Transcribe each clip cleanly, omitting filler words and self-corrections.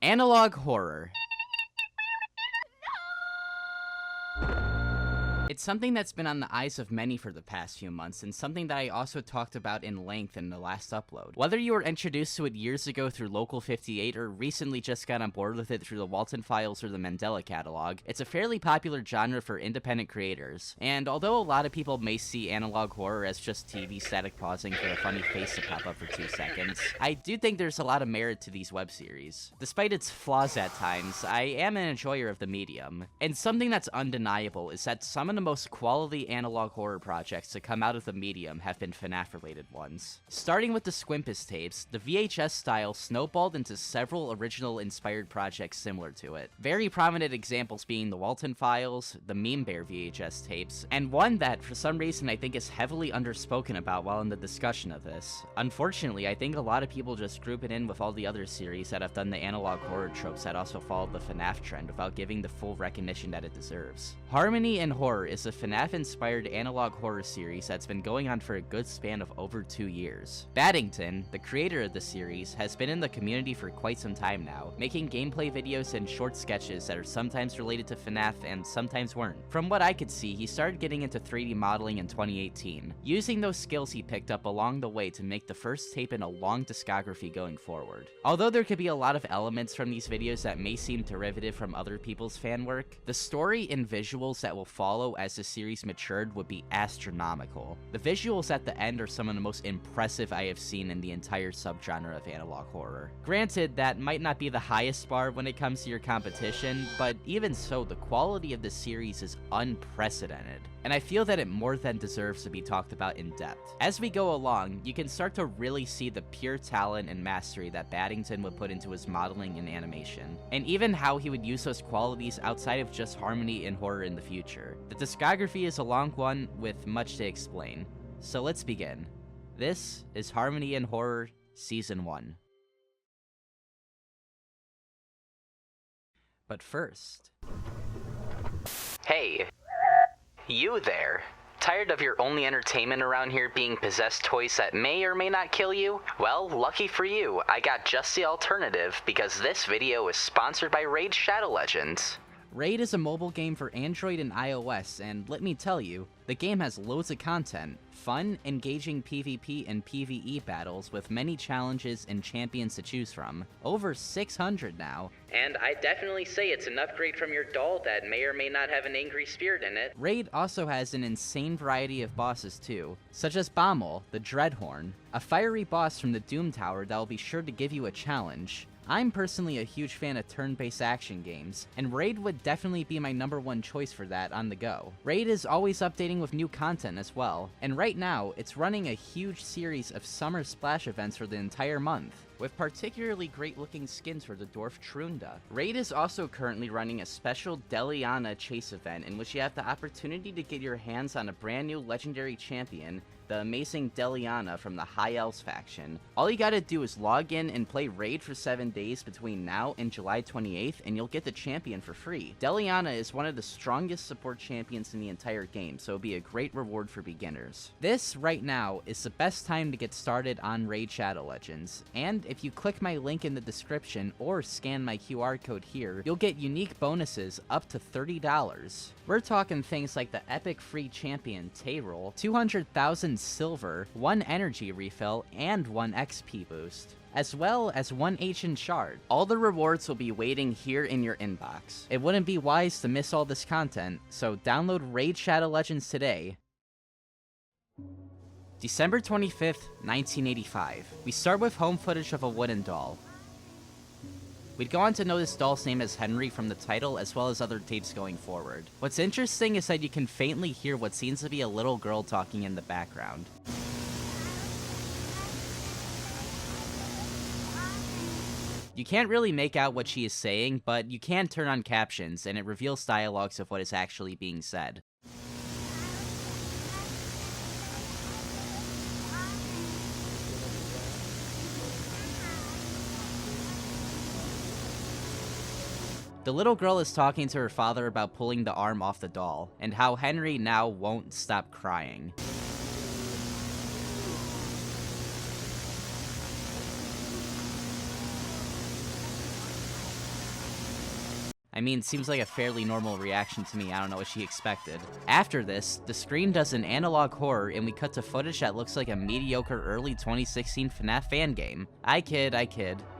Analog horror. It's something that's been on the eyes of many for the past few months, and something that I also talked about in length in the last upload. Whether you were introduced to it years ago through Local 58 or recently just got on board with it through the Walten Files or the Mandela catalog, it's a fairly popular genre for independent creators. And although a lot of people may see analog horror as just TV static pausing for a funny face to pop up for 2 seconds, I do think there's a lot of merit to these web series. Despite its flaws at times, I am an enjoyer of the medium. And something that's undeniable is that some of the most quality analog horror projects to come out of the medium have been FNaF related ones. Starting with the Squimpus tapes, the VHS style snowballed into several original inspired projects similar to it. Very prominent examples being the Walten Files, the MemeBear VHS tapes, and one that for some reason I think is heavily underspoken about while in the discussion of this. Unfortunately, I think a lot of people just group it in with all the other series that have done the analog horror tropes that also followed the FNaF trend without giving the full recognition that it deserves. Harmony and Horror is a FNaF-inspired analog horror series that's been going on for a good span of over 2 years. Baddington, the creator of the series, has been in the community for quite some time now, making gameplay videos and short sketches that are sometimes related to FNaF and sometimes weren't. From what I could see, he started getting into 3D modeling in 2018, using those skills he picked up along the way to make the first tape in a long discography going forward. Although there could be a lot of elements from these videos that may seem derivative from other people's fan work, the story and visuals that will follow as the series matured would be astronomical. The visuals at the end are some of the most impressive I have seen in the entire subgenre of analog horror. Granted, that might not be the highest bar when it comes to your competition, but even so, the quality of the series is unprecedented, and I feel that it more than deserves to be talked about in depth. As we go along, you can start to really see the pure talent and mastery that Baddington would put into his modeling and animation, and even how he would use those qualities outside of just harmony and horror in the future. The discography is a long one with much to explain, so let's begin. This is Harmony and Horror Season 1. But first... Hey, you there. Tired of your only entertainment around here being possessed toys that may or may not kill you? Well, lucky for you, I got just the alternative, because this video is sponsored by Raid Shadow Legends. Raid is a mobile game for Android and iOS, and let me tell you, the game has loads of content, fun, engaging PvP and PvE battles with many challenges and champions to choose from. Over 600 now. And I definitely say it's an upgrade from your doll that may or may not have an angry spirit in it. Raid also has an insane variety of bosses too, such as Baumel, the Dreadhorn, a fiery boss from the Doom Tower that will be sure to give you a challenge. I'm personally a huge fan of turn-based action games, and Raid would definitely be my #1 choice for that on the go. Raid is always updating with new content as well, and right now, it's running a huge series of summer splash events for the entire month, with particularly great-looking skins for the Dwarf Trunda. Raid is also currently running a special Deliana chase event in which you have the opportunity to get your hands on a brand new legendary champion, the amazing Deliana from the High Elves faction. All you gotta do is log in and play Raid for 7 days between now and July 28th, and you'll get the champion for free. Deliana is one of the strongest support champions in the entire game, so it'll be a great reward for beginners. This, right now, is the best time to get started on Raid Shadow Legends, and if you click my link in the description or scan my QR code here, you'll get unique bonuses up to $30. We're talking things like the epic free champion Tayroll, 200,000 silver, 1 energy refill, and 1 XP boost, as well as 1 ancient shard. All the rewards will be waiting here in your inbox. It wouldn't be wise to miss all this content, so download Raid Shadow Legends today. December 25th, 1985. We start with home footage of a wooden doll. We'd go on to know this doll's name as Henry from the title, as well as other tapes going forward. What's interesting is that you can faintly hear what seems to be a little girl talking in the background. You can't really make out what she is saying, but you can turn on captions, and it reveals dialogues of what is actually being said. The little girl is talking to her father about pulling the arm off the doll, and how Henry now won't stop crying. I mean, seems like a fairly normal reaction to me. I don't know what she expected. After this, the screen does an analog horror and we cut to footage that looks like a mediocre early 2016 FNaF fan game. I kid.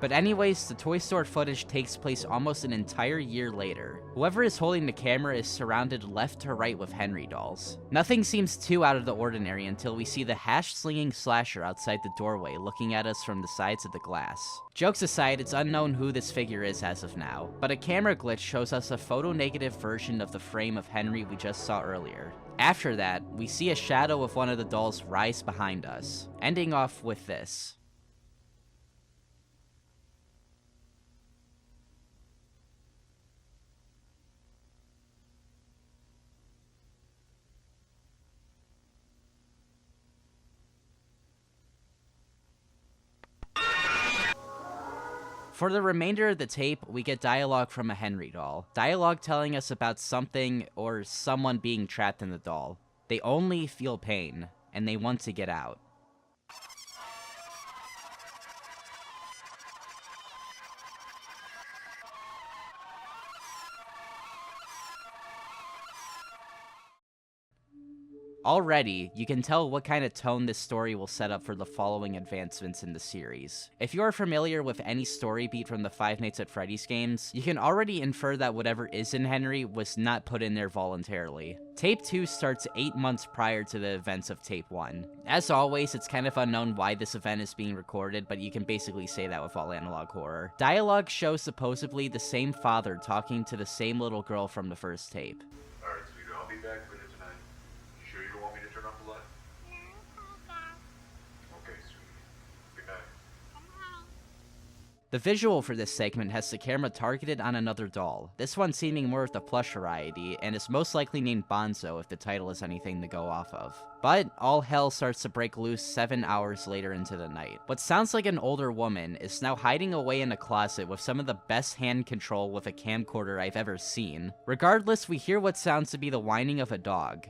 But anyways, the Toy Store footage takes place almost an entire year later. Whoever is holding the camera is surrounded left to right with Henry dolls. Nothing seems too out of the ordinary until we see the hash-slinging slasher outside the doorway looking at us from the sides of the glass. Jokes aside, it's unknown who this figure is as of now, but a camera glitch shows us a photo-negative version of the frame of Henry we just saw earlier. After that, we see a shadow of one of the dolls rise behind us, ending off with this. For the remainder of the tape, we get dialogue from a Henry doll. Dialogue telling us about something or someone being trapped in the doll. They only feel pain, and they want to get out. Already, you can tell what kind of tone this story will set up for the following advancements in the series. If you are familiar with any story beat from the Five Nights at Freddy's games, you can already infer that whatever is in Henry was not put in there voluntarily. Tape 2 starts 8 months prior to the events of Tape 1. As always, it's kind of unknown why this event is being recorded, but you can basically say that with all analog horror. Dialogue shows supposedly the same father talking to the same little girl from the first tape. Alright, sweetie, I'll be back later tonight. You sure you don't want me to turn off the light? Okay, sweetie. Good night. The visual for this segment has the camera targeted on another doll, this one seeming more of the plush variety, and is most likely named Bonzo if the title is anything to go off of. But all hell starts to break loose 7 hours later into the night. What sounds like an older woman is now hiding away in a closet with some of the best hand control with a camcorder I've ever seen. Regardless, we hear what sounds to be the whining of a dog.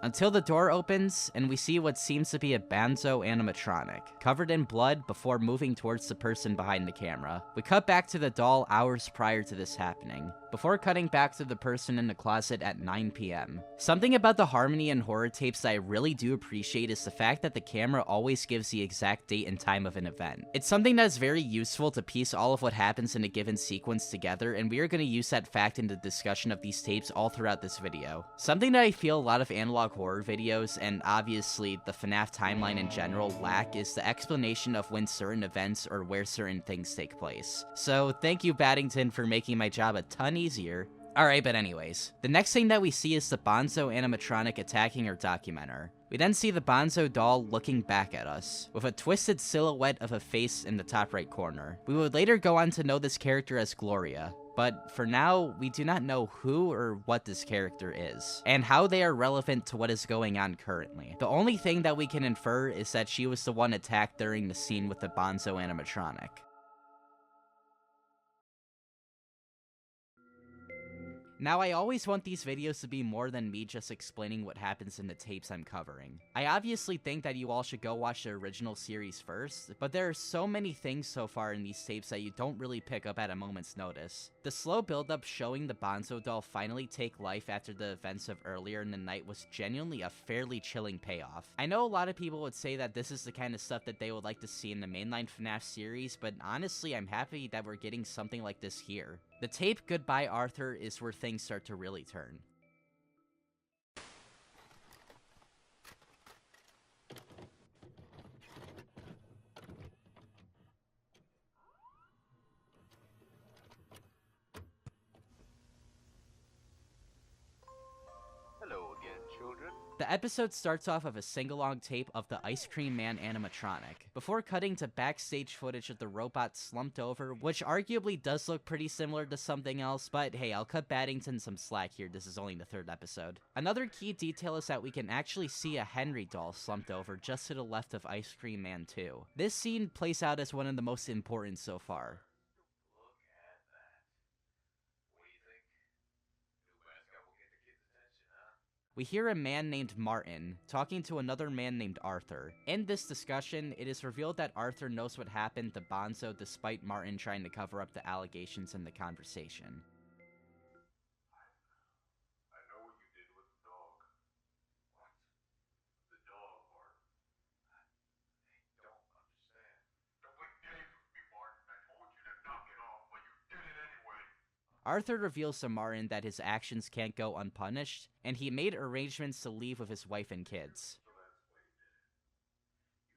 Until the door opens, and we see what seems to be a Bonzo animatronic, covered in blood before moving towards the person behind the camera. We cut back to the doll hours prior to this happening, before cutting back to the person in the closet at 9 p.m. Something about the Harmony and horror tapes that I really do appreciate is the fact that the camera always gives the exact date and time of an event. It's something that is very useful to piece all of what happens in a given sequence together, and we are going to use that fact in the discussion of these tapes all throughout this video. Something that I feel a lot of analog horror videos, and obviously the FNaF timeline in general, lack is the explanation of when certain events or where certain things take place. So thank you, Baddington, for making my job a ton easier. Alright, but anyways, the next thing that we see is the Bonzo animatronic attacking our documenter. We then see the Bonzo doll looking back at us, with a twisted silhouette of a face in the top right corner. We would later go on to know this character as Gloria, but for now, we do not know who or what this character is, and how they are relevant to what is going on currently. The only thing that we can infer is that she was the one attacked during the scene with the Bonzo animatronic. Now, I always want these videos to be more than me just explaining what happens in the tapes I'm covering. I obviously think that you all should go watch the original series first, but there are so many things so far in these tapes that you don't really pick up at a moment's notice. The slow build-up showing the Bonzo doll finally take life after the events of earlier in the night was genuinely a fairly chilling payoff. I know a lot of people would say that this is the kind of stuff that they would like to see in the mainline FNaF series, but honestly, I'm happy that we're getting something like this here. The tape Goodbye Arthur is where things start to really turn. Hello again, children. The episode starts off with a sing-along tape of the Ice Cream Man animatronic, before cutting to backstage footage of the robot slumped over, which arguably does look pretty similar to something else, but hey, I'll cut Baddington some slack here, this is only the 3rd episode. Another key detail is that we can actually see a Henry doll slumped over just to the left of Ice Cream Man 2. This scene plays out as one of the most important so far. Look at that. What do you think? New mascot will get the kids' attention, huh? We hear a man named Martin talking to another man named Arthur. In this discussion, it is revealed that Arthur knows what happened to Bonzo despite Martin trying to cover up the allegations in the conversation. I know what you did with the dog. What? The dog, Martin. I don't understand. Don't play games with me, Martin. I told you to knock it off, but you did it anyway. Arthur reveals to Martin that his actions can't go unpunished, and he made arrangements to leave with his wife and kids. So that's why you did it.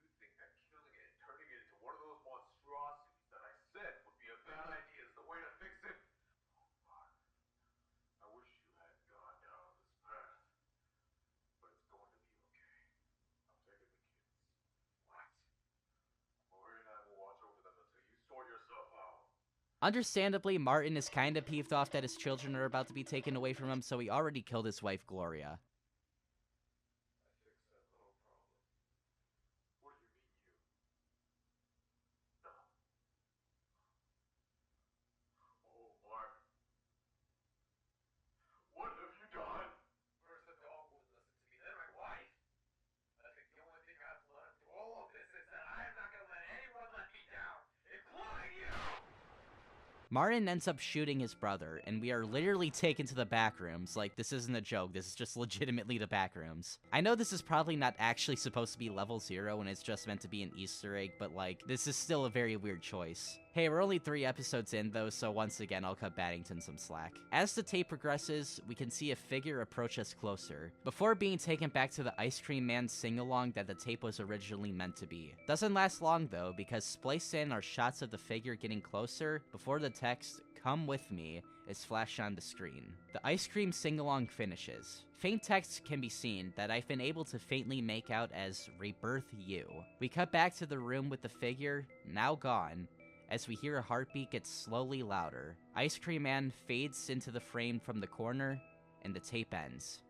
You think that killing it and turning it into one of those monstrosities that I said would be a bad idea is the way to fix it? Oh, Martin. I wish you hadn't gone down this path. But it's going to be okay. I'm taking the kids. What? Lori and I will watch over them until you sort yourself out. Understandably, Martin is kinda peeved off that his children are about to be taken away from him, so he already killed his wife, Gloria. I fixed that little problem. What do you mean you? No. Oh, Martin. What have you done? First the dog wouldn't listen to me, then my wife. I think the only thing I've learned through all of this is that I am not going to let anyone let me down, including you! Martin ends up shooting his brother, and we are literally taken to the back rooms. Like, this isn't a joke, this is just legitimately the back rooms. I know this is probably not actually supposed to be level 0 and it's just meant to be an Easter egg, but like, this is still a very weird choice. Hey, we're only 3 episodes in though, so once again, I'll cut Baddington some slack. As the tape progresses, we can see a figure approach us closer, before being taken back to the Ice Cream Man sing-along that the tape was originally meant to be. Doesn't last long though, because spliced in are shots of the figure getting closer before the text, "Come with me," is flashed on the screen. The ice cream sing-along finishes. Faint text can be seen that I've been able to faintly make out as "Rebirth You." We cut back to the room with the figure, now gone, as we hear a heartbeat get slowly louder. Ice Cream Man fades into the frame from the corner, and the tape ends.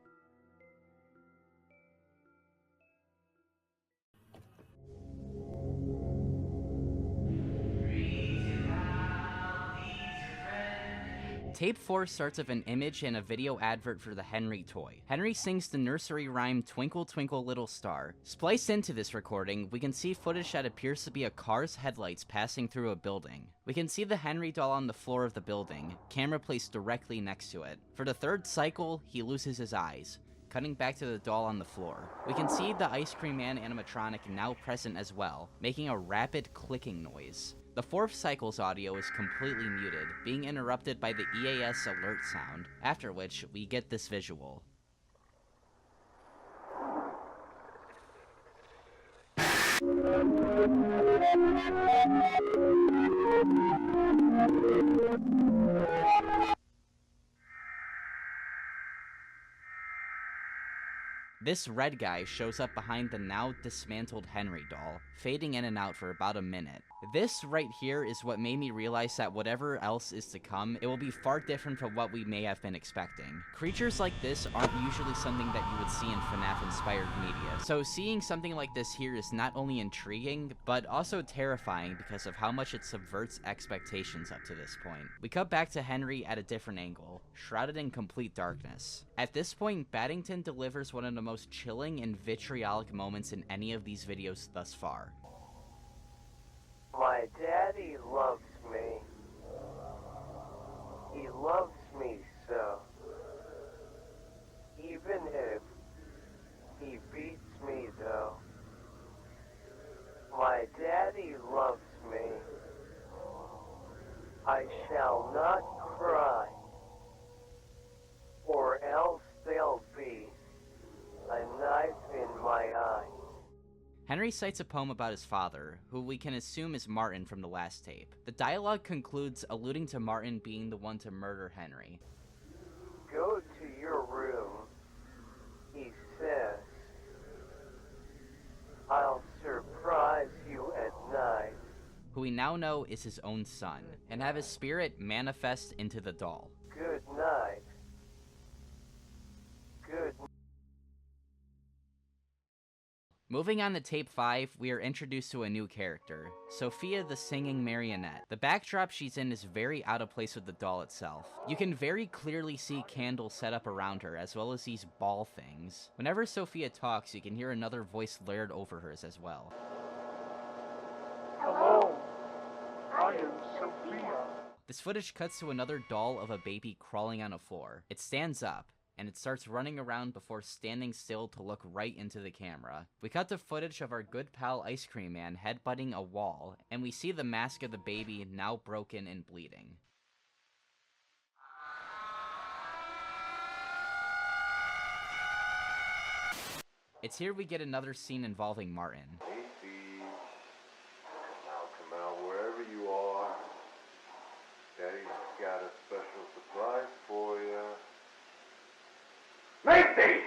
Tape 4 starts with an image and a video advert for the Henry toy. Henry sings the nursery rhyme "Twinkle Twinkle Little Star." Spliced into this recording, we can see footage that appears to be a car's headlights passing through a building. We can see the Henry doll on the floor of the building, camera placed directly next to it. For the 3rd cycle, he loses his eyes, cutting back to the doll on the floor. We can see the Ice Cream Man animatronic now present as well, making a rapid clicking noise. The 4th cycle's audio is completely muted, being interrupted by the EAS alert sound, after which we get this visual. This red guy shows up behind the now dismantled Henry doll, fading in and out for about a minute. This right here is what made me realize that whatever else is to come, it will be far different from what we may have been expecting. Creatures like this aren't usually something that you would see in FNAF-inspired media, so seeing something like this here is not only intriguing, but also terrifying because of how much it subverts expectations up to this point. We cut back to Henry at a different angle, shrouded in complete darkness. At this point, Baddington delivers one of the most chilling and vitriolic moments in any of these videos thus far. My daddy loves me. He loves me so. Even if he beats me though. My daddy loves me. I shall not cry, or else there'll be a knife in my eye. Henry cites a poem about his father, who we can assume is Martin from the last tape. The dialogue concludes alluding to Martin being the one to murder Henry. Go to your room, he says. I'll surprise you at night. Who we now know is his own son, and have his spirit manifest into the doll. Good night. Good Moving on to tape 5, we are introduced to a new character, Sophia the singing marionette. The backdrop she's in is very out of place with the doll itself. You can very clearly see candles set up around her, as well as these ball things. Whenever Sophia talks, you can hear another voice layered over hers as well. Hello, I am Sophia. This footage cuts to another doll of a baby crawling on a floor. It stands up, and it starts running around before standing still to look right into the camera. We cut to footage of our good pal Ice Cream Man headbutting a wall, and we see the mask of the baby now broken and bleeding. It's here we get another scene involving Martin. Hey, thieves. Come out wherever you are. Daddy's got a special surprise for you. Macy!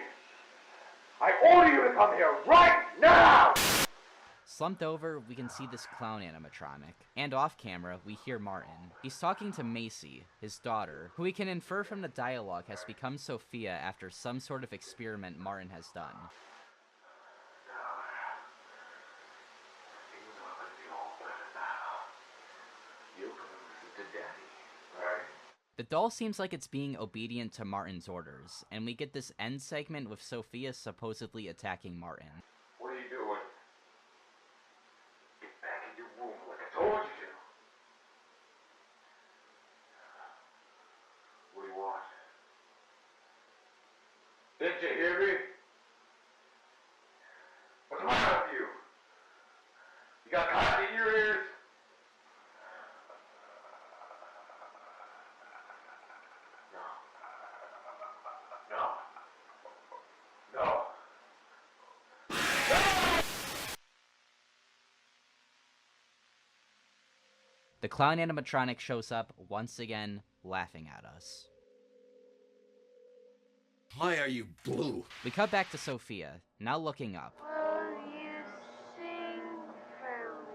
I order you to come here right now! Slumped over, we can see this clown animatronic. And off camera, we hear Martin. He's talking to Macy, his daughter, who we can infer from the dialogue has become Sophia after some sort of experiment Martin has done. The doll seems like it's being obedient to Martin's orders, and we get this end segment with Sophia supposedly attacking Martin. What are you doing? Get back in your room like I told you to. What do you want? Didn't you hear me? What's the matter with you? You got cotton in your ears? No. The clown animatronic shows up once again, laughing at us. Why are you blue? We cut back to Sophia, now looking up. Will you sing for me?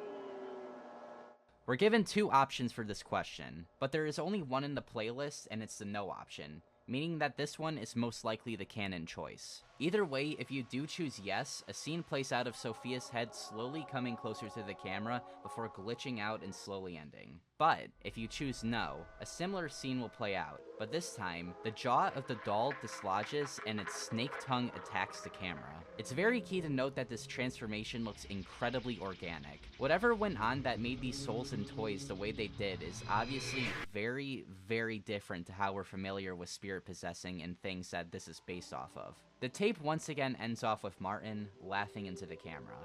We're given two options for this question, but there is only one in the playlist, and it's the no option, meaning that this one is most likely the canon choice. Either way, if you do choose yes, a scene plays out of Sophia's head slowly coming closer to the camera before glitching out and slowly ending. But if you choose no, a similar scene will play out, but this time, the jaw of the doll dislodges and its snake tongue attacks the camera. It's very key to note that this transformation looks incredibly organic. Whatever went on that made these souls and toys the way they did is obviously very, very different to how we're familiar with spirit possessing and things that this is based off of. The tape once again ends off with Martin laughing into the camera.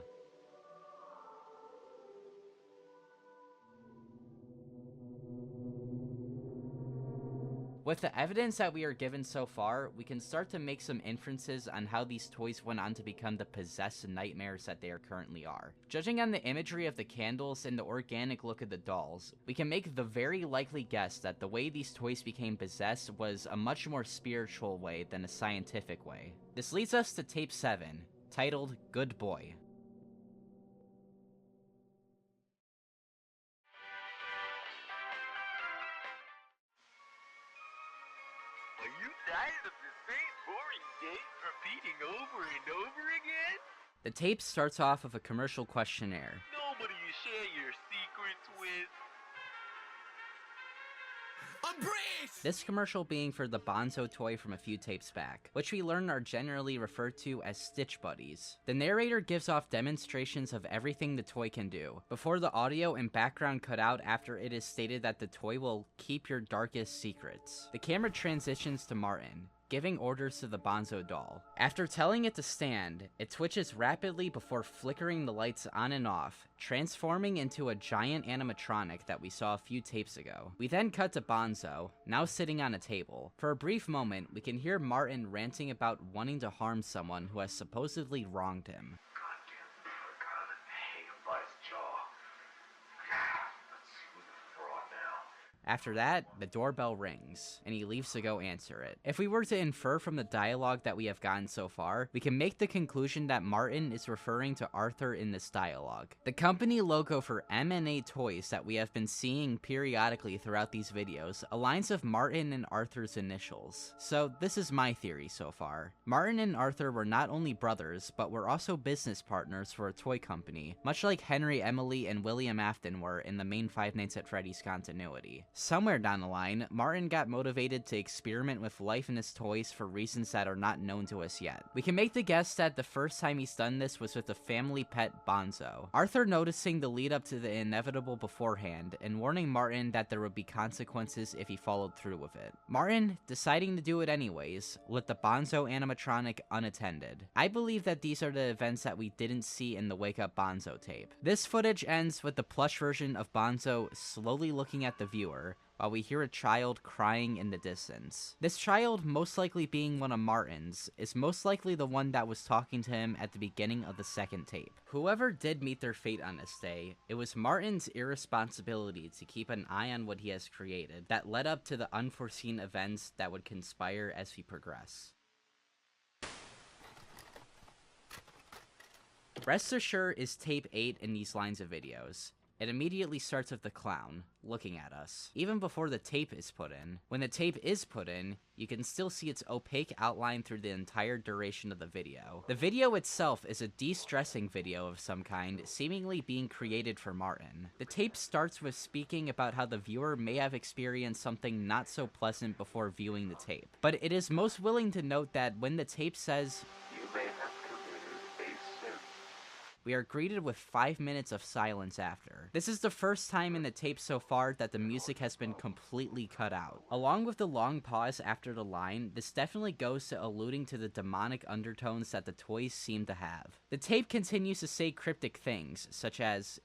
With the evidence that we are given so far, we can start to make some inferences on how these toys went on to become the possessed nightmares that they currently are. Judging on the imagery of the candles and the organic look of the dolls, we can make the very likely guess that the way these toys became possessed was a much more spiritual way than a scientific way. This leads us to tape 7, titled Good Boy. Are you tired of the same boring days repeating over and over again? The tape starts off with a commercial questionnaire. Nobody you share your secrets with. Embrace! This commercial being for the Bonzo toy from a few tapes back, which we learn are generally referred to as Stitch Buddies. The narrator gives off demonstrations of everything the toy can do, before the audio and background cut out after it is stated that the toy will keep your darkest secrets. The camera transitions to Martin, giving orders to the Bonzo doll. After telling it to stand, it twitches rapidly before flickering the lights on and off, transforming into a giant animatronic that we saw a few tapes ago. We then cut to Bonzo, now sitting on a table. For a brief moment, we can hear Martin ranting about wanting to harm someone who has supposedly wronged him. Goddamn, I got a hang by his jaw. Let's see who's the fraud now. After that, the doorbell rings, and he leaves to go answer it. If we were to infer from the dialogue that we have gotten so far, we can make the conclusion that Martin is referring to Arthur in this dialogue. The company logo for M&A Toys that we have been seeing periodically throughout these videos aligns with Martin and Arthur's initials. So this is my theory so far. Martin and Arthur were not only brothers, but were also business partners for a toy company, much like Henry, Emily, and William Afton were in the main Five Nights at Freddy's continuity. Somewhere down the line, Martin got motivated to experiment with life in his toys for reasons that are not known to us yet. We can make the guess that the first time he's done this was with the family pet Bonzo. Arthur noticing the lead up to the inevitable beforehand and warning Martin that there would be consequences if he followed through with it. Martin, deciding to do it anyways, let the Bonzo animatronic unattended. I believe that these are the events that we didn't see in the Wake Up Bonzo tape. This footage ends with the plush version of Bonzo slowly looking at the viewer, while we hear a child crying in the distance. This child, most likely being one of Martin's, is most likely the one that was talking to him at the beginning of the second tape. Whoever did meet their fate on this day, it was Martin's irresponsibility to keep an eye on what he has created that led up to the unforeseen events that would conspire as we progress. Rest Assured is tape 8 in these lines of videos. It immediately starts with the clown, looking at us, even before the tape is put in. When the tape is put in, you can still see its opaque outline through the entire duration of the video. The video itself is a de-stressing video of some kind, seemingly being created for Martin. The tape starts with speaking about how the viewer may have experienced something not so pleasant before viewing the tape, but it is most willing to note that when the tape says, You may have committed a sin. we are greeted with 5 minutes of silence after. This is the first time in the tape so far that the music has been completely cut out. Along with the long pause after the line, this definitely goes to alluding to the demonic undertones that the toys seem to have. The tape continues to say cryptic things, such as,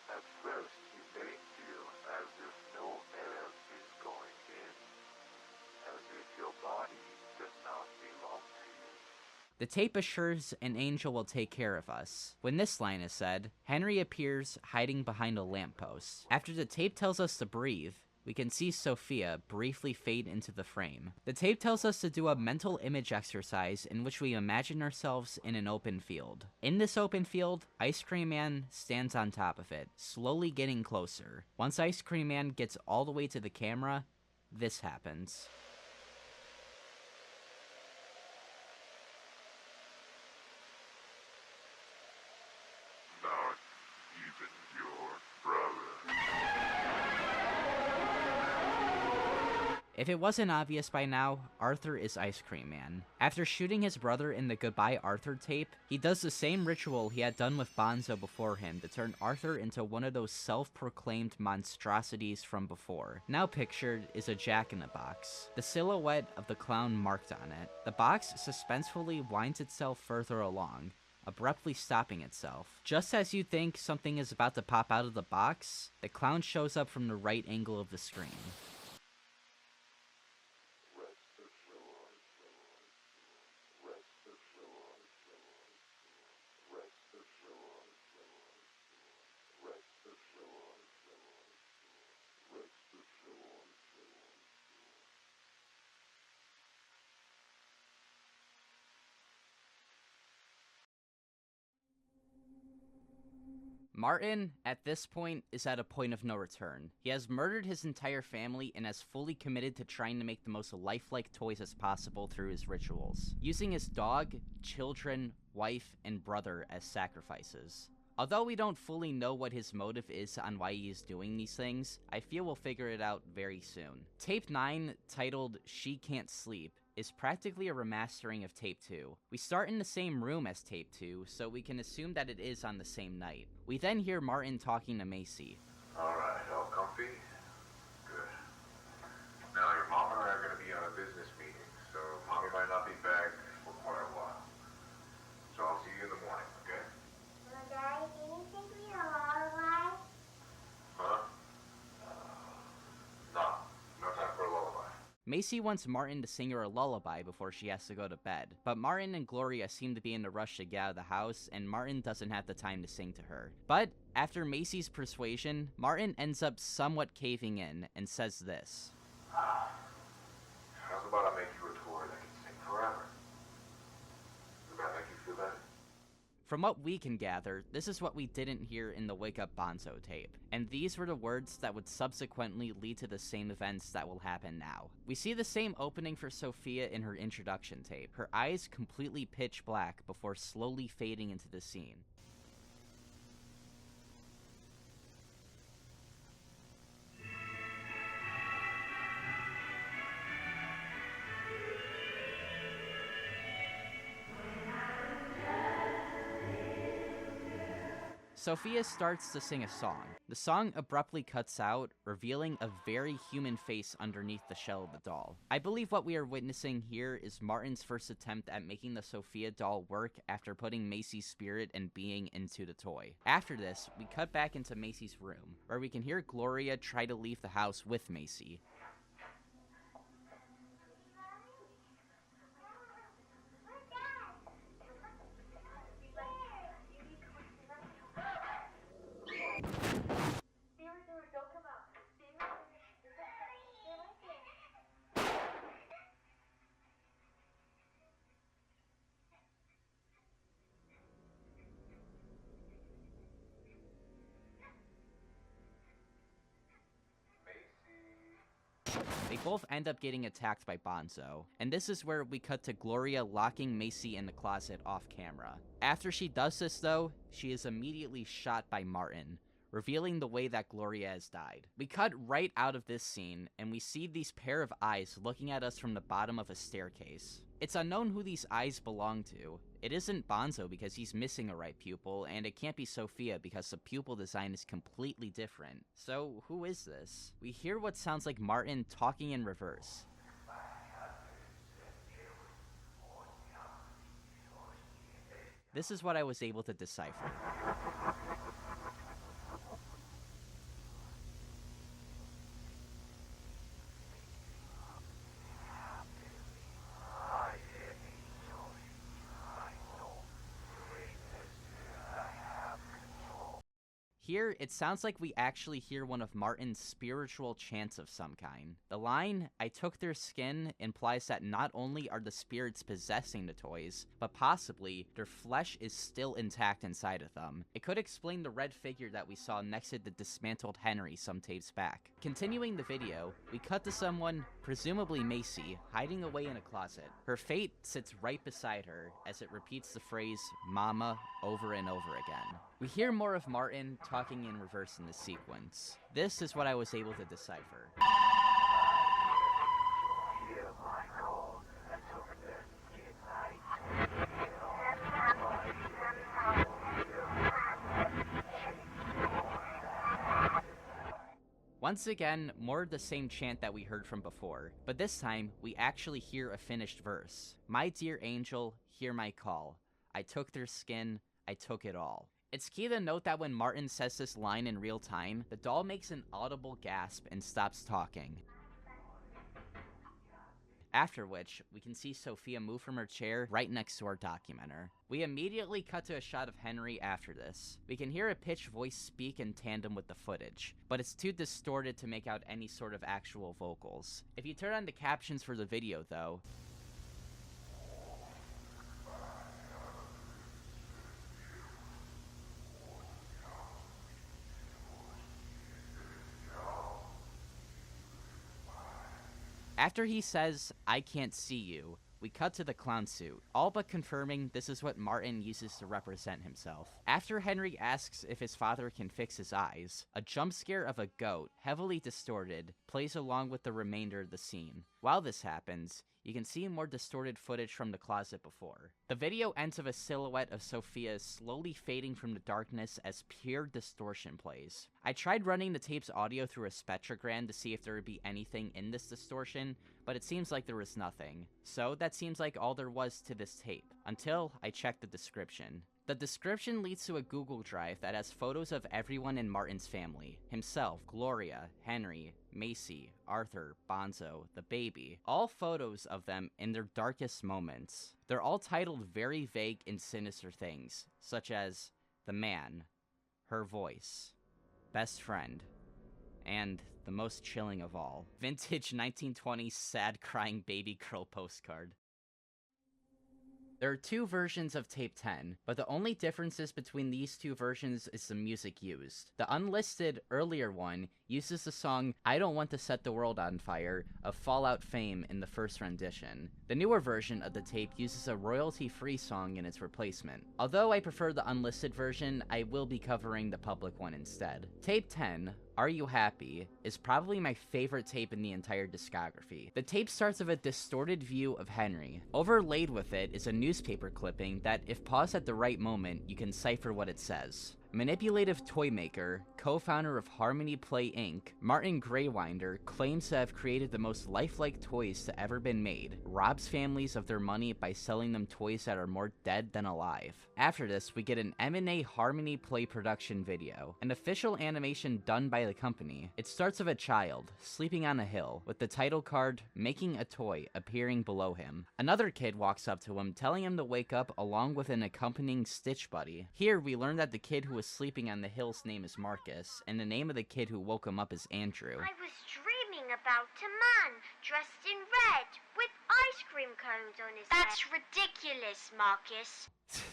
At first, you may feel as if no air is going in, as if your body does not belong to you. the tape assures an angel will take care of us. When this line is said, Henry appears hiding behind a lamppost. After the tape tells us to breathe, we can see Sophia briefly fade into the frame. The tape tells us to do a mental image exercise in which we imagine ourselves in an open field. In this open field, Ice Cream Man stands on top of it, slowly getting closer. Once Ice Cream Man gets all the way to the camera, this happens. Not even your brother. If it wasn't obvious by now, Arthur is Ice Cream Man. After shooting his brother in the Goodbye Arthur tape, he does the same ritual he had done with Bonzo before him to turn Arthur into one of those self-proclaimed monstrosities from before. Now pictured is a jack-in-the-box, the silhouette of the clown marked on it. The box suspensefully winds itself further along, abruptly stopping itself. Just as you think something is about to pop out of the box, the clown shows up from the right angle of the screen. Martin, at this point, is at a point of no return. He has murdered his entire family and has fully committed to trying to make the most lifelike toys as possible through his rituals, using his dog, children, wife, and brother as sacrifices. Although we don't fully know what his motive is on why he is doing these things, I feel we'll figure it out very soon. Tape 9, titled She Can't Sleep, is practically a remastering of Tape 2. We start in the same room as Tape 2, so we can assume that it is on the same night. We then hear Martin talking to Macy. Alright, all comfy? Good. Now, your mom and I are going to be on a business meeting, so mommy might not be back for quite a while. So I'll see you in the morning, okay? Daddy, can you take me to lullaby? Huh? No. No time for a lullaby. Macy wants Martin to sing her a lullaby before she has to go to bed, but Martin and Gloria seem to be in a rush to get out of the house, and Martin doesn't have the time to sing to her. But after Macy's persuasion, Martin ends up somewhat caving in and says this. How's about I make you a toy that can sing forever? Does that make you feel better? From what we can gather, this is what we didn't hear in the Wake Up Bonzo tape, and these were the words that would subsequently lead to the same events that will happen now. We see the same opening for Sophia in her introduction tape, her eyes completely pitch black before slowly fading into the scene. Sophia starts to sing a song. The song abruptly cuts out, revealing a very human face underneath the shell of the doll. I believe what we are witnessing here is Martin's first attempt at making the Sophia doll work after putting Macy's spirit and being into the toy. After this, we cut back into Macy's room, where we can hear Gloria try to leave the house with Macy. They both end up getting attacked by Bonzo, and this is where we cut to Gloria locking Macy in the closet off camera. After she does this though, she is immediately shot by Martin, revealing the way that Gloria has died. We cut right out of this scene, and we see these pair of eyes looking at us from the bottom of a staircase. It's unknown who these eyes belong to. It isn't Bonzo because he's missing a right pupil, and it can't be Sophia because the pupil design is completely different. So, who is this? We hear what sounds like Martin talking in reverse. This is what I was able to decipher. Here, it sounds like we actually hear one of Martin's spiritual chants of some kind. The line, "I took their skin," implies that not only are the spirits possessing the toys, but possibly their flesh is still intact inside of them. It could explain the red figure that we saw next to the dismantled Henry some tapes back. Continuing the video, we cut to someone, presumably Macy, hiding away in a closet. Her fate sits right beside her as it repeats the phrase, "Mama," over and over again. We hear more of Martin talking in reverse in this sequence. This is what I was able to decipher. Once again, more of the same chant that we heard from before, but this time, we actually hear a finished verse. "My dear angel, hear my call. I took their skin, I took it all." It's key to note that when Martin says this line in real time, the doll makes an audible gasp and stops talking. After which, we can see Sophia move from her chair right next to our documenter. We immediately cut to a shot of Henry after this. We can hear a pitched voice speak in tandem with the footage, but it's too distorted to make out any sort of actual vocals. If you turn on the captions for the video though, after he says, "I can't see you," we cut to the clown suit, all but confirming this is what Martin uses to represent himself. After Henry asks if his father can fix his eyes, a jump scare of a goat, heavily distorted, plays along with the remainder of the scene. While this happens, you can see more distorted footage from the closet before. The video ends with a silhouette of Sophia slowly fading from the darkness as pure distortion plays. I tried running the tape's audio through a spectrogram to see if there would be anything in this distortion, but it seems like there was nothing. So that seems like all there was to this tape, until I checked the description. The description leads to a Google Drive that has photos of everyone in Martin's family. Himself, Gloria, Henry, Macy, Arthur, Bonzo, the baby. All photos of them in their darkest moments. They're all titled very vague and sinister things, such as The Man, Her Voice, Best Friend, and the most chilling of all, vintage 1920s sad crying baby girl postcard. There are two versions of Tape 10, but the only differences between these two versions is the music used. The unlisted, earlier one uses the song I Don't Want to Set the World on Fire of Fallout fame in the first rendition. The newer version of the tape uses a royalty-free song in its replacement. Although I prefer the unlisted version, I will be covering the public one instead. Tape 10, Are You Happy, is probably my favorite tape in the entire discography. The tape starts with a distorted view of Henry. Overlaid with it is a newspaper clipping that, if paused at the right moment, you can cipher what it says. Manipulative toy maker, co-founder of Harmony Play Inc., Martin Graywinder claims to have created the most lifelike toys to ever been made, robs families of their money by selling them toys that are more dead than alive. After this, we get an M&A Harmony Play production video, an official animation done by the company. It starts with a child, sleeping on a hill, with the title card, Making a Toy, appearing below him. Another kid walks up to him, telling him to wake up along with an accompanying Stitch Buddy. Here, we learn that the kid who was sleeping on the hill's name is Marcus, and the name of the kid who woke him up is Andrew. I was dreaming about a man dressed in red with ice cream cones on his head. That's ridiculous, Marcus.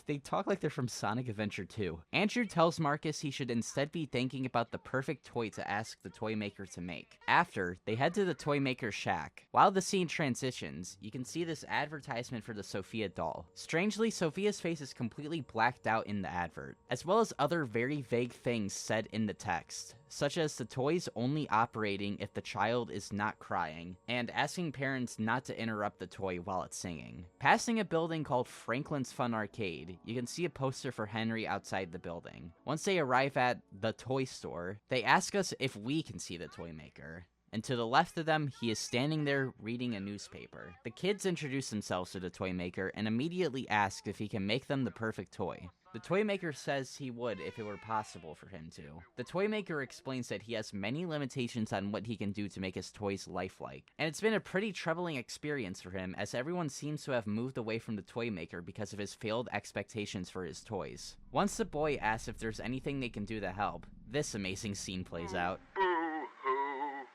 They talk like they're from Sonic Adventure 2. Andrew tells Marcus he should instead be thinking about the perfect toy to ask the toy maker to make. After, they head to the toy maker's shack. While the scene transitions, you can see this advertisement for the Sophia doll. Strangely, Sophia's face is completely blacked out in the advert, as well as other very vague things said in the text, such as the toys only operating if the child is not crying, and asking parents not to interrupt the toy while it's singing. Passing a building called Franklin's Fun Arcade, you can see a poster for Henry outside the building. Once they arrive at the toy store, they ask us if we can see the toy maker. And to the left of them, he is standing there reading a newspaper. The kids introduce themselves to the toy maker and immediately ask if he can make them the perfect toy. The toy maker says he would if it were possible for him to. The toy maker explains that he has many limitations on what he can do to make his toys lifelike, and it's been a pretty troubling experience for him as everyone seems to have moved away from the toy maker because of his failed expectations for his toys. Once the boy asks if there's anything they can do to help, this amazing scene plays out. Boo-hoo.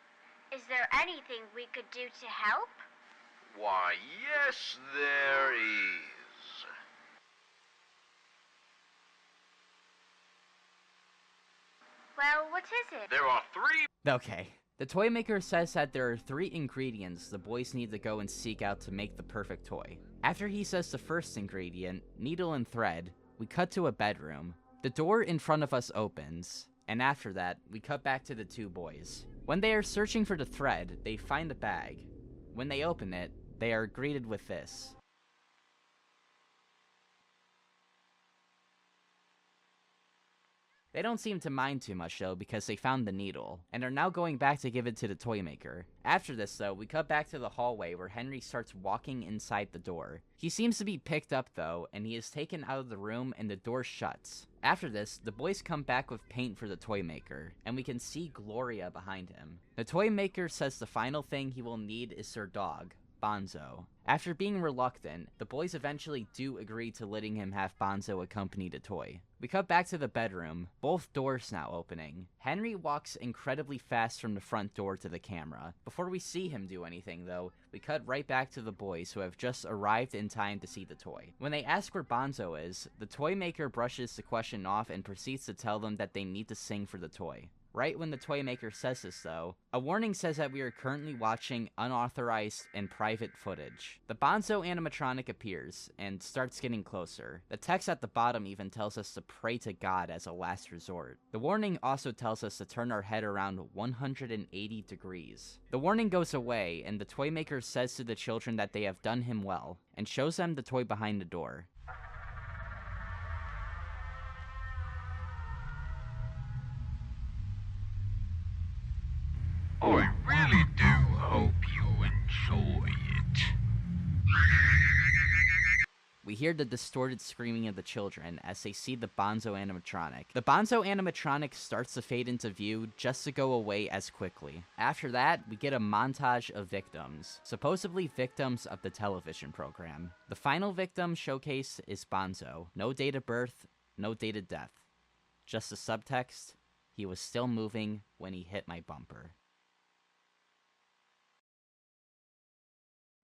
Is there anything we could do to help? Why, yes, there is. Well, what is it? There are 3. Okay. The toy maker says that there are 3 ingredients the boys need to go and seek out to make the perfect toy. After he says the first ingredient, needle and thread, we cut to a bedroom. The door in front of us opens, and after that, we cut back to the 2 boys. When they are searching for the thread, they find a bag. When they open it, they are greeted with this. They don't seem to mind too much though because they found the needle, and are now going back to give it to the toy maker. After this though, we cut back to the hallway where Henry starts walking inside the door. He seems to be picked up though, and he is taken out of the room and the door shuts. After this, the boys come back with paint for the toy maker, and we can see Gloria behind him. The toy maker says the final thing he will need is their dog, Bonzo. After being reluctant, the boys eventually do agree to letting him have Bonzo accompany the toy. We cut back to the bedroom, both doors now opening. Henry walks incredibly fast from the front door to the camera. Before we see him do anything though, we cut right back to the boys who have just arrived in time to see the toy. When they ask where Bonzo is, the toy maker brushes the question off and proceeds to tell them that they need to sing for the toy. Right when the toy maker says this though, a warning says that we are currently watching unauthorized and private footage. The Bonzo animatronic appears and starts getting closer. The text at the bottom even tells us to pray to God as a last resort. The warning also tells us to turn our head around 180 degrees. The warning goes away and the toy maker says to the children that they have done him well and shows them the toy behind the door. I really do hope you enjoy. We hear the distorted screaming of the children as they see the Bonzo animatronic. The Bonzo animatronic starts to fade into view just to go away as quickly. After that, we get a montage of victims, supposedly victims of the television program. The final victim showcased is Bonzo. No date of birth, no date of death. Just a subtext, he was still moving when he hit my bumper.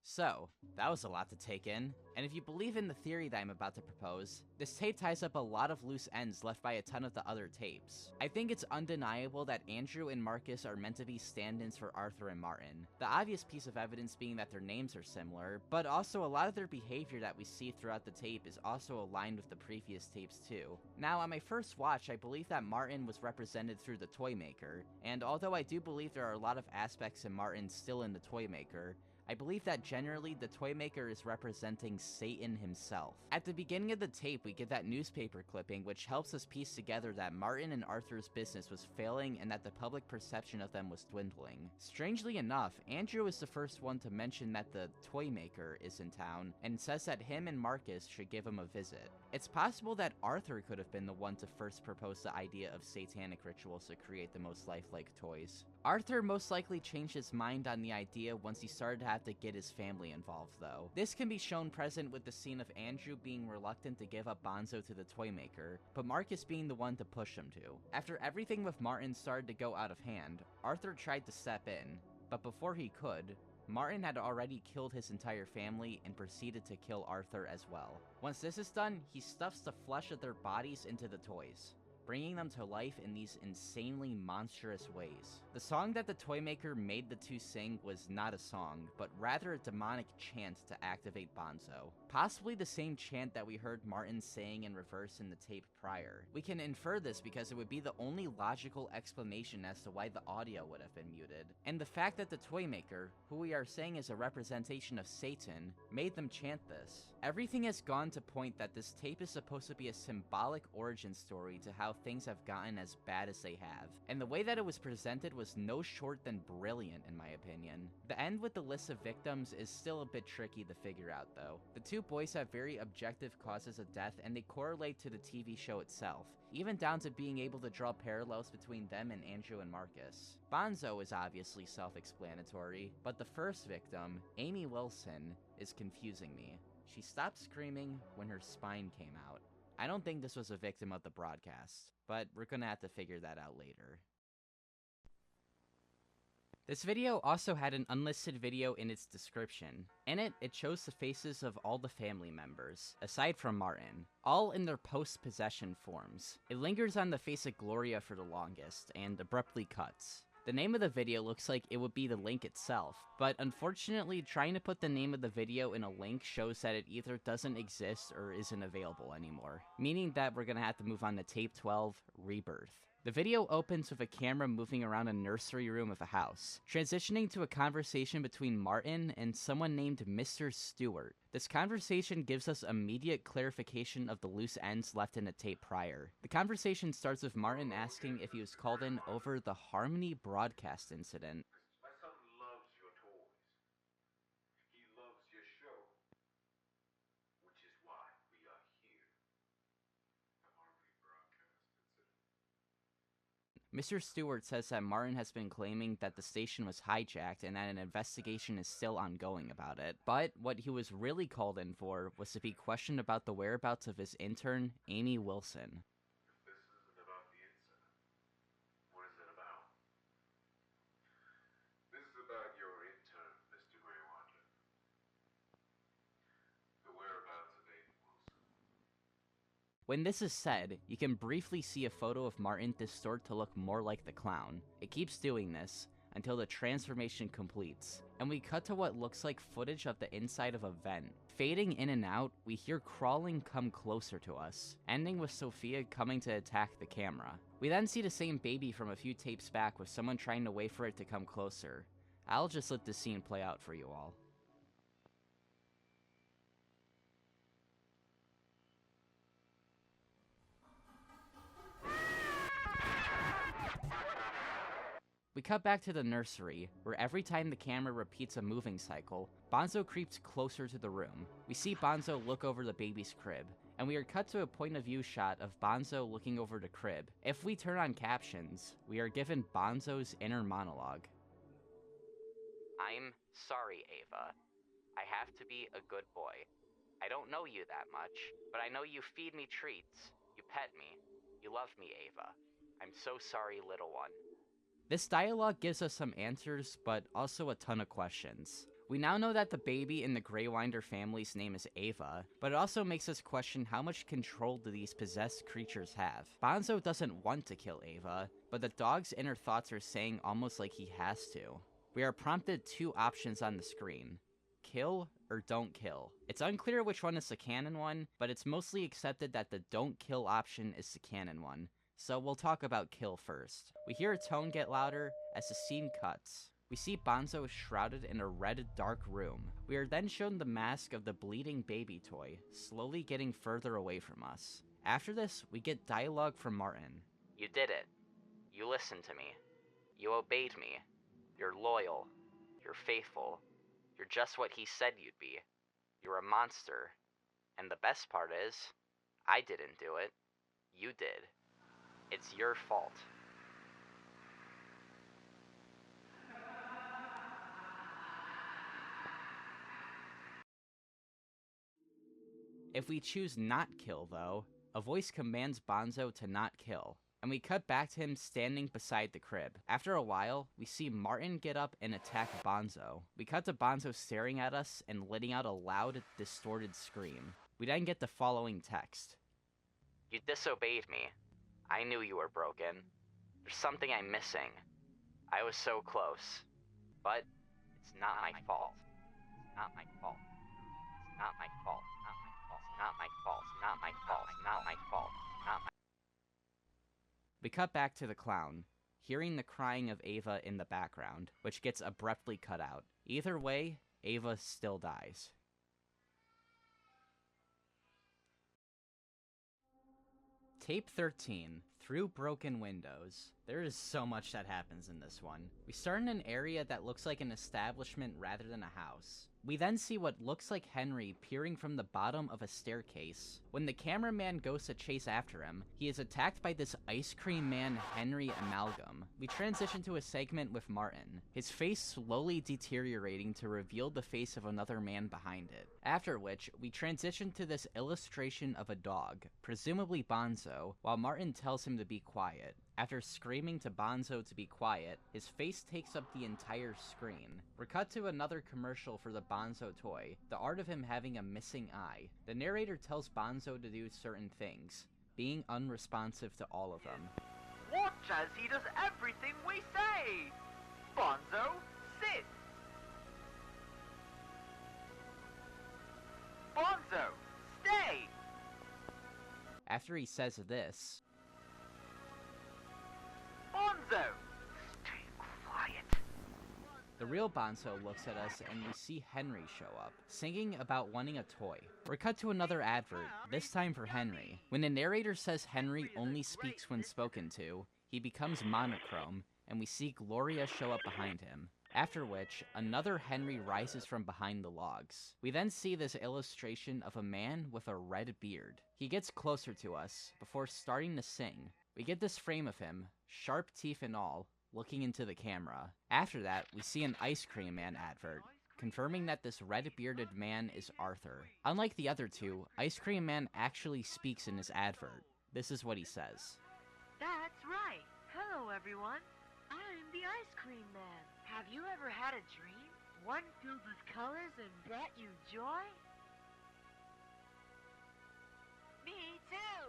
So, that was a lot to take in, and if you believe in the theory that I'm about to propose, this tape ties up a lot of loose ends left by a ton of the other tapes. I think it's undeniable that Andrew and Marcus are meant to be stand-ins for Arthur and Martin, the obvious piece of evidence being that their names are similar, but also a lot of their behavior that we see throughout the tape is also aligned with the previous tapes too. Now, on my first watch, I believe that Martin was represented through the toy maker, and although I do believe there are a lot of aspects in Martin still in the toy maker, I believe that generally the toy maker is representing Satan himself. At the beginning of the tape, we get that newspaper clipping which helps us piece together that Martin and Arthur's business was failing and that the public perception of them was dwindling. Strangely enough, Andrew is the first one to mention that the toy maker is in town and says that him and Marcus should give him a visit. It's possible that Arthur could have been the one to first propose the idea of satanic rituals to create the most lifelike toys. Arthur most likely changed his mind on the idea once he started to have to get his family involved, though. This can be shown present with the scene of Andrew being reluctant to give up Bonzo to the toy maker, but Marcus being the one to push him to. After everything with Martin started to go out of hand, Arthur tried to step in, but before he could, Martin had already killed his entire family and proceeded to kill Arthur as well. Once this is done, he stuffs the flesh of their bodies into the toys, bringing them to life in these insanely monstrous ways. The song that the toy maker made the two sing was not a song, but rather a demonic chant to activate Bonzo. Possibly the same chant that we heard Martin saying in reverse in the tape prior. We can infer this because it would be the only logical explanation as to why the audio would have been muted. And the fact that the toy maker, who we are saying is a representation of Satan, made them chant this. Everything has gone to point that this tape is supposed to be a symbolic origin story to how things have gotten as bad as they have, and the way that it was presented was no short than brilliant in my opinion. The end with the list of victims is still a bit tricky to figure out though. The two boys have very objective causes of death and they correlate to the TV show itself, even down to being able to draw parallels between them and Andrew and Marcus. Bonzo is obviously self-explanatory, but the first victim, Amy Wilson, is confusing me. She stopped screaming when her spine came out. I don't think this was a victim of the broadcast, but we're gonna have to figure that out later. This video also had an unlisted video in its description. In it, it shows the faces of all the family members, aside from Martin, all in their post-possession forms. It lingers on the face of Gloria for the longest, and abruptly cuts. The name of the video looks like it would be the link itself, but unfortunately trying to put the name of the video in a link shows that it either doesn't exist or isn't available anymore, meaning that we're gonna have to move on to tape 12, Rebirth. The video opens with a camera moving around a nursery room of a house, transitioning to a conversation between Martin and someone named Mr. Stewart. This conversation gives us immediate clarification of the loose ends left in the tape prior. The conversation starts with Martin asking if he was called in over the Harmony broadcast incident. My son loves your toys. He loves your show. Which is why we are here. The Harmony broadcast incident. Mr. Stewart says that Martin has been claiming that the station was hijacked and that an investigation is still ongoing about it. But what he was really called in for was to be questioned about the whereabouts of his intern, Amy Wilson. If this isn't about the incident, what is it about? This is about your intern, Mr. Greywater. The whereabouts of Amy Wilson. When this is said, you can briefly see a photo of Martin distort to look more like the clown. It keeps doing this until the transformation completes, and we cut to what looks like footage of the inside of a vent. Fading in and out, we hear crawling come closer to us, ending with Sophia coming to attack the camera. We then see the same baby from a few tapes back with someone trying to wait for it to come closer. I'll just let this scene play out for you all. We We cut back to the nursery, where every time the camera repeats a moving cycle, Bonzo creeps closer to the room. We see Bonzo look over the baby's crib, and we are cut to a point of view shot of Bonzo looking over the crib. If we turn on captions, we are given Bonzo's inner monologue. I'm sorry, Ava. I have to be a good boy. I don't know you that much, but I know you feed me treats, you pet me, you love me, Ava. I'm so sorry, little one. This dialogue gives us some answers, but also a ton of questions. We now know that the baby in the Greywinder family's name is Ava, but it also makes us question how much control do these possessed creatures have. Bonzo doesn't want to kill Ava, but the dog's inner thoughts are saying almost like he has to. We are prompted two options on the screen: kill or don't kill. It's unclear which one is the canon one, but it's mostly accepted that the don't kill option is the canon one. So we'll talk about kill first. We hear a tone get louder as the scene cuts. We see Bonzo shrouded in a red dark room. We are then shown the mask of the bleeding baby toy, slowly getting further away from us. After this, we get dialogue from Martin. You did it. You listened to me. You obeyed me. You're loyal. You're faithful. You're just what he said you'd be. You're a monster. And the best part is, I didn't do it. You did. It's your fault. If we choose not kill, though, a voice commands Bonzo to not kill, and we cut back to him standing beside the crib. After a while, we see Martin get up and attack Bonzo. We cut to Bonzo staring at us and letting out a loud, distorted scream. We then get the following text. You disobeyed me. I knew you were broken. There's something I'm missing. I was so close. But it's not my fault. It's not my fault. It's not my fault. Not my fault. Not my fault. Not my fault. Not my. We cut back to the clown, hearing the crying of Ava in the background, which gets abruptly cut out. Either way, Ava still dies. Tape 13, Through Broken Windows. There is so much that happens in this one. We start in an area that looks like an establishment rather than a house. We then see what looks like Henry peering from the bottom of a staircase. When the cameraman goes to chase after him, he is attacked by this ice cream man Henry Amalgam. We transition to a segment with Martin, his face slowly deteriorating to reveal the face of another man behind it. After which, we transition to this illustration of a dog, presumably Bonzo, while Martin tells him to be quiet. After screaming to Bonzo to be quiet, his face takes up the entire screen. We're cut to another commercial for the Bonzo toy, the art of him having a missing eye. The narrator tells Bonzo to do certain things, being unresponsive to all of them. Watch as he does everything we say! Bonzo, sit! Bonzo, stay! After he says this, Bonzo, stay quiet. the real Bonzo looks at us and we see Henry show up, singing about wanting a toy. We're cut to another advert, this time for Henry. When the narrator says Henry only speaks when spoken to, he becomes monochrome, and we see Gloria show up behind him. After which, another Henry rises from behind the logs. We then see this illustration of a man with a red beard. He gets closer to us, before starting to sing. We get this frame of him, sharp teeth and all, looking into the camera. After that, we see an Ice Cream Man advert, confirming that this red-bearded man is Arthur. Unlike the other two, Ice Cream Man actually speaks in his advert. This is what he says. That's right. Hello, everyone. I'm the Ice Cream Man. Have you ever had a dream? One filled with colors and brought you joy? Me too.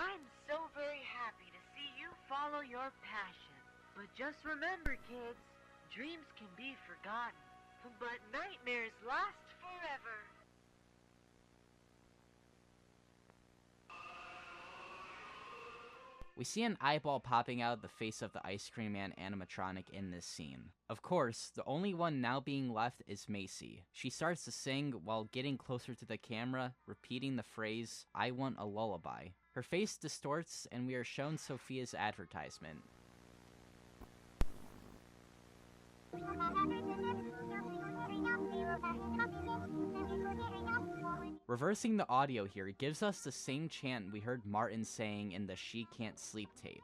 I'm so very happy to see you follow your passion. But just remember, kids, dreams can be forgotten, but nightmares last forever. We see an eyeball popping out of the face of the Ice Cream Man animatronic in this scene. Of course, the only one now being left is Macy. She starts to sing while getting closer to the camera, repeating the phrase, "I want a lullaby." Her face distorts and we are shown Sophia's advertisement. Reversing the audio here gives us the same chant we heard Martin saying in the She Can't Sleep tape.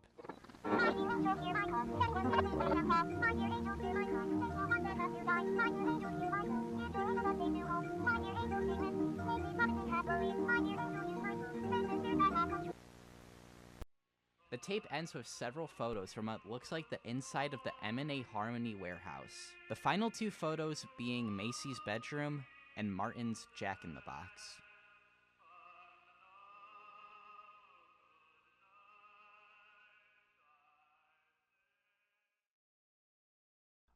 The tape ends with several photos from what looks like the inside of the M&A Harmony warehouse. The final two photos being Macy's bedroom and Martin's Jack-in-the-Box.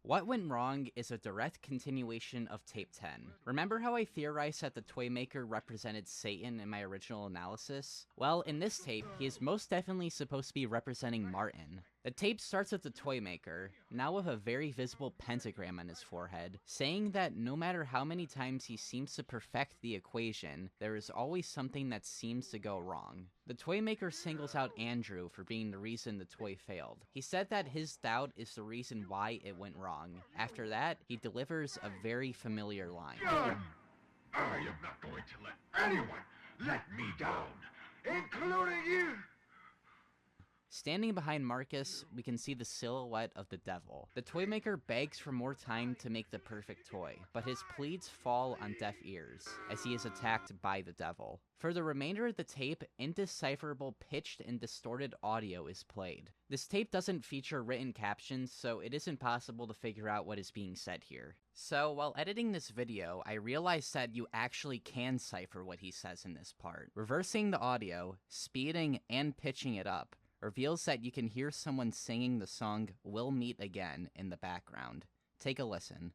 What Went Wrong is a direct continuation of Tape 10. Remember how I theorized that the toy maker represented Satan in my original analysis? Well, in this tape, he is most definitely supposed to be representing Martin. The tape starts with the toy maker, now with a very visible pentagram on his forehead, saying that no matter how many times he seems to perfect the equation, there is always something that seems to go wrong. The toy maker singles out Andrew for being the reason the toy failed. He said that his doubt is the reason why it went wrong. After that, he delivers a very familiar line. I am not going to let anyone let me down, including you! Standing behind Marcus, we can see the silhouette of the devil. The toy maker begs for more time to make the perfect toy, but his pleas fall on deaf ears, as he is attacked by the devil. For the remainder of the tape, indecipherable pitched and distorted audio is played. This tape doesn't feature written captions, so it isn't possible to figure out what is being said here. So, while editing this video, I realized that you actually can cipher what he says in this part. Reversing the audio, speeding, and pitching it up reveals that you can hear someone singing the song We'll Meet Again in the background. Take a listen.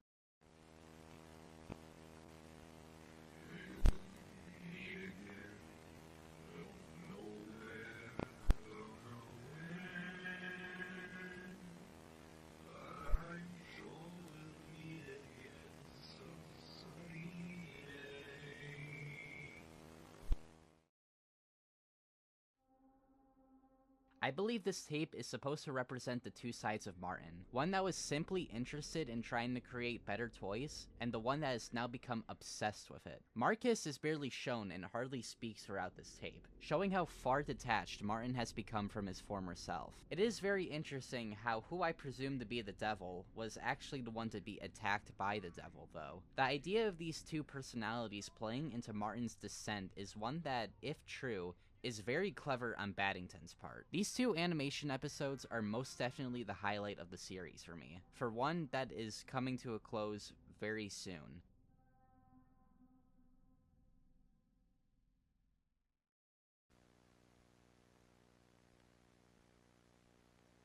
I believe this tape is supposed to represent the two sides of Martin. One that was simply interested in trying to create better toys, and the one that has now become obsessed with it. Marcus is barely shown and hardly speaks throughout this tape, showing how far detached Martin has become from his former self. It is very interesting how who I presume to be the devil was actually the one to be attacked by the devil, though. The idea of these two personalities playing into Martin's descent is one that, if true, is very clever on Baddington's part. These two animation episodes are most definitely the highlight of the series for me. For one that is coming to a close very soon.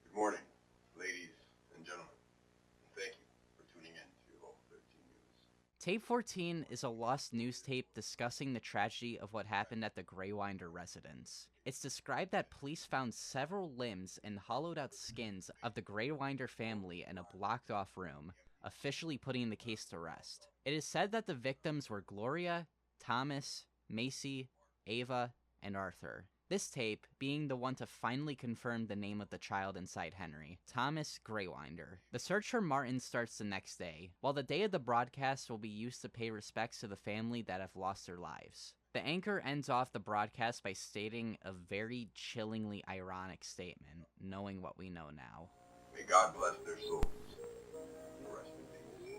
Good morning, ladies and gentlemen. Thank you for tuning in to Home 13 News. Tape 14 is a lost news tape discussing the tragedy of what happened at the Greywinder residence. It's described that police found several limbs and hollowed out skins of the Greywinder family in a blocked off room, officially putting the case to rest. It is said that the victims were Gloria, Thomas, Macy, Ava, and Arthur. This tape being the one to finally confirm the name of the child inside Henry, Thomas Greywinder. The search for Martin starts the next day, while the day of the broadcast will be used to pay respects to the family that have lost their lives. The anchor ends off the broadcast by stating a very chillingly ironic statement, knowing what we know now. May God bless their souls. Rest in peace.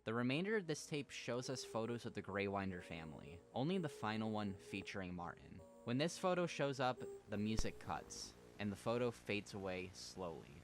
The remainder of this tape shows us photos of the Greywinder family, only the final one featuring Martin. When this photo shows up, the music cuts, and the photo fades away slowly.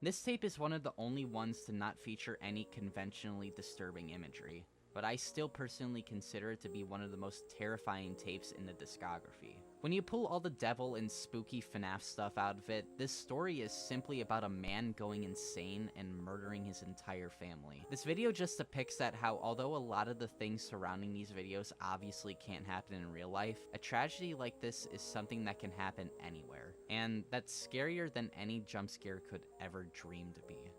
This tape is one of the only ones to not feature any conventionally disturbing imagery, but I still personally consider it to be one of the most terrifying tapes in the discography. When you pull all the devil and spooky FNaF stuff out of it, this story is simply about a man going insane and murdering his entire family. This video just depicts that how, although a lot of the things surrounding these videos obviously can't happen in real life, a tragedy like this is something that can happen anywhere, and that's scarier than any jump scare could ever dream to be.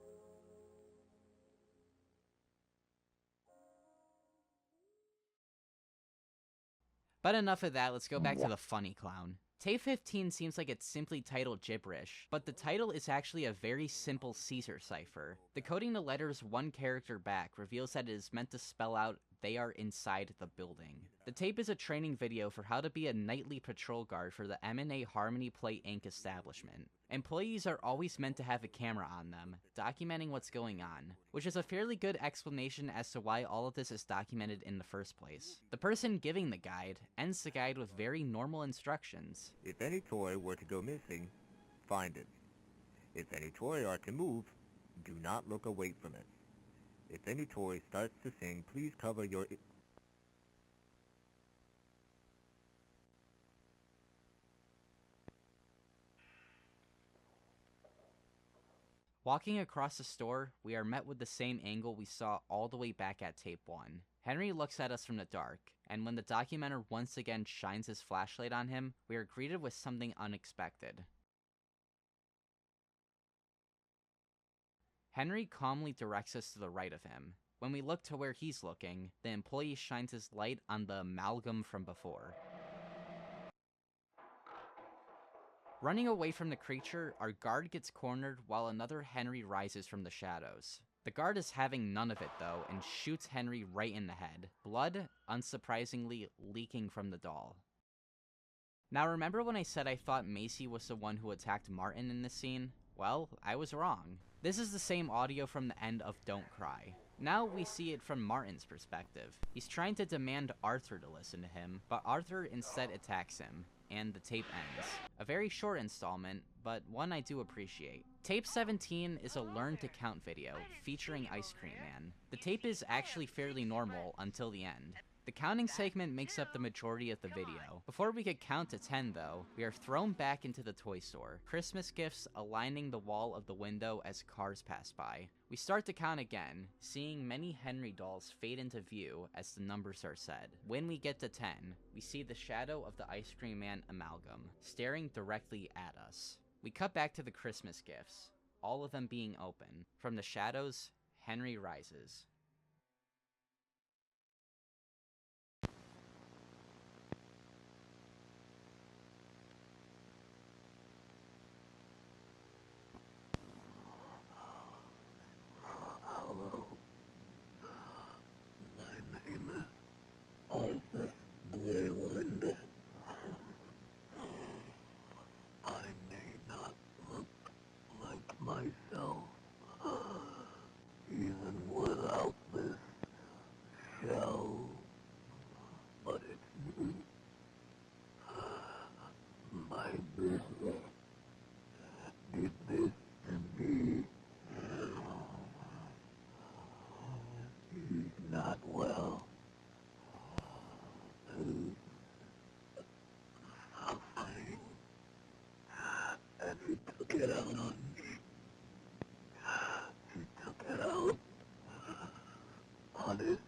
But enough of that, let's go back to the funny clown. Tape 15 seems like it's simply titled gibberish, but the title is actually a very simple Caesar cipher. Decoding the letters one character back reveals that it is meant to spell out "they are inside the building." The tape is a training video for how to be a nightly patrol guard for the M&A Harmony Play Inc. establishment. Employees are always meant to have a camera on them, documenting what's going on, which is a fairly good explanation as to why all of this is documented in the first place. The person giving the guide ends the guide with very normal instructions. If any toy were to go missing, find it. If any toy are to move, do not look away from it. If any toy starts to sing, please cover your... Walking across the store, we are met with the same angle we saw all the way back at tape 1. Henry looks at us from the dark, and when the documenter once again shines his flashlight on him, we are greeted with something unexpected. Henry calmly directs us to the right of him. When we look to where he's looking, the employee shines his light on the amalgam from before. Running away from the creature, our guard gets cornered while another Henry rises from the shadows. The guard is having none of it though, and shoots Henry right in the head. Blood, unsurprisingly, leaking from the doll. Now remember when I said I thought Macy was the one who attacked Martin in this scene? Well, I was wrong. This is the same audio from the end of Don't Cry. Now we see it from Martin's perspective. He's trying to demand Arthur to listen to him, but Arthur instead attacks him, and the tape ends. A very short installment, but one I do appreciate. Tape 17 is a learn to count video, featuring Ice Cream Man. The tape is actually fairly normal until the end. The counting segment makes up the majority of the video. Before we could count to 10 though, we are thrown back into the toy store, Christmas gifts aligning the wall of the window as cars pass by. We start to count again, seeing many Henry dolls fade into view as the numbers are said. When we get to 10, we see the shadow of the Ice Cream Man amalgam, staring directly at us. We cut back to the Christmas gifts, all of them being open. From the shadows, Henry rises. Myself, even without this shell, but it's me, my business, did this to me. He's not well. He's suffering, and he took it out on me. He took it out on it,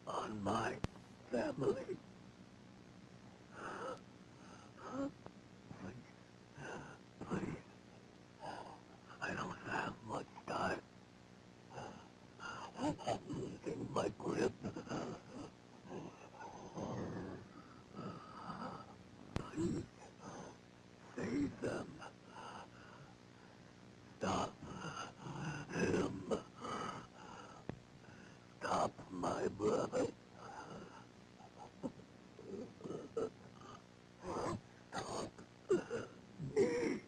on my family. Please, I don't have much time. I'm losing my grip. Please, save them. Stop him. Stop my brother. Stop me.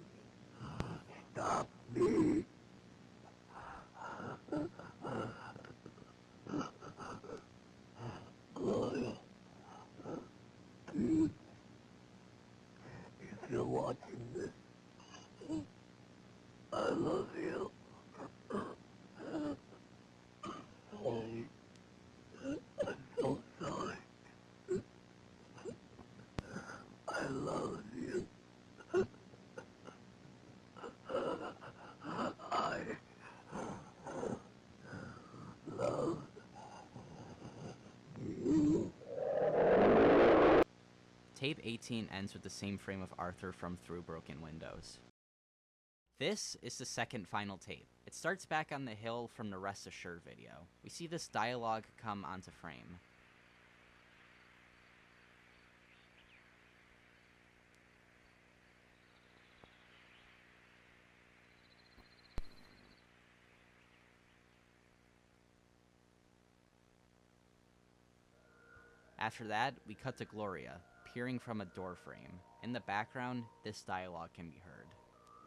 Stop me. Gloria, please, if you're watching this, I love you. Sorry. I'm so sorry. I love you. I love you. Tape 18 ends with the same frame of Arthur from Through Broken Windows. This is the second final tape. It starts back on the hill from the Rest Assured video. We see this dialogue come onto frame. After that, we cut to Gloria, peering from a door frame. In the background, this dialogue can be heard.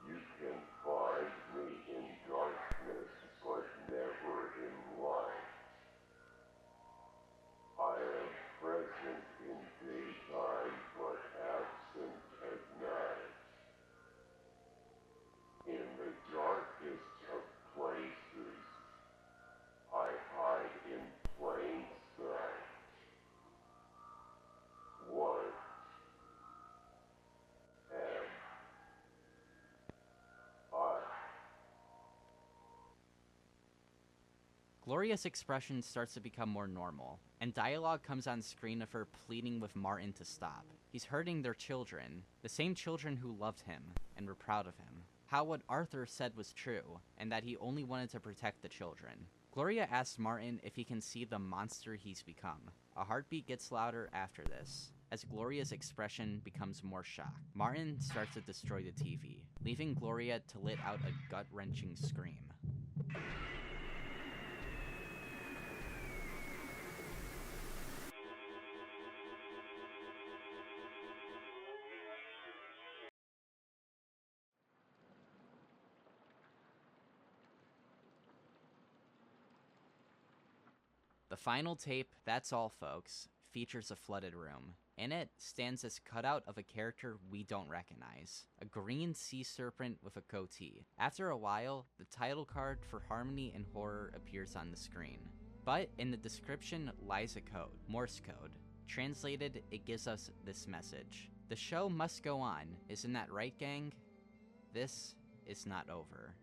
You can find me in darkness, but never in light. I am present in daytime, but absent at night. In the darkest of places, I hide in plain sight. What am I? Gloria's expression starts to become more normal, and dialogue comes on screen of her pleading with Martin to stop. He's hurting their children, the same children who loved him and were proud of him. How what Arthur said was true, and that he only wanted to protect the children. Gloria asks Martin if he can see the monster he's become. A heartbeat gets louder after this, as Gloria's expression becomes more shocked. Martin starts to destroy the TV, leaving Gloria to let out a gut-wrenching scream. The final tape, That's All Folks, features a flooded room. In it stands this cutout of a character we don't recognize, a green sea serpent with a goatee. After a while, the title card for Harmony and Horror appears on the screen. But in the description lies a code, Morse code. Translated, it gives us this message. The show must go on, isn't that right, gang? This is not over.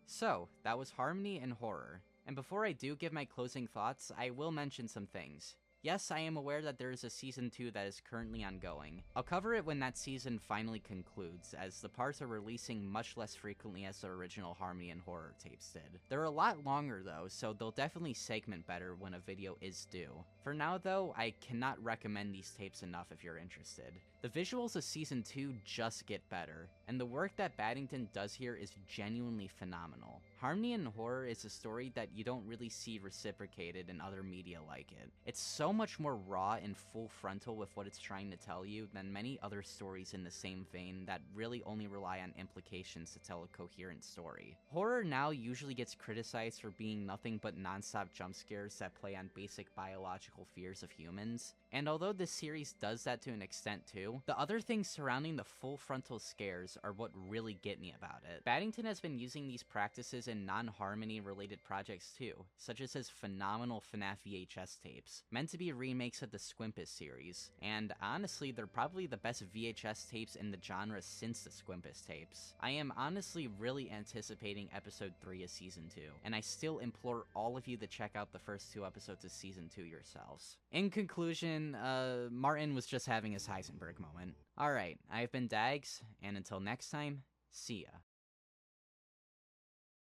So, that was Harmony and Horror. And before I do give my closing thoughts, I will mention some things. Yes, I am aware that there is a Season 2 that is currently ongoing. I'll cover it when that season finally concludes, as the parts are releasing much less frequently as the original Harmony and Horror tapes did. They're a lot longer though, so they'll definitely segment better when a video is due. For now though, I cannot recommend these tapes enough if you're interested. The visuals of Season 2 just get better, and the work that Baddington does here is genuinely phenomenal. Harmony and Horror is a story that you don't really see reciprocated in other media like it. It's so much more raw and full frontal with what it's trying to tell you than many other stories in the same vein that really only rely on implications to tell a coherent story. Horror now usually gets criticized for being nothing but non-stop jump scares that play on basic biological fears of humans, and although this series does that to an extent too, the other things surrounding the full frontal scares are what really get me about it. Baddington has been using these practices in non-Harmony related projects too, such as his phenomenal FNaF VHS tapes, meant to be remakes of the Squimpus series, and honestly they're probably the best VHS tapes in the genre since the Squimpus tapes. I am honestly really anticipating episode 3 of season 2, and I still implore all of you to check out the first 2 episodes of season 2 yourselves. In conclusion, Martin was just having his Heisenberg moment. Alright, I've been Dags, and until next time, see ya.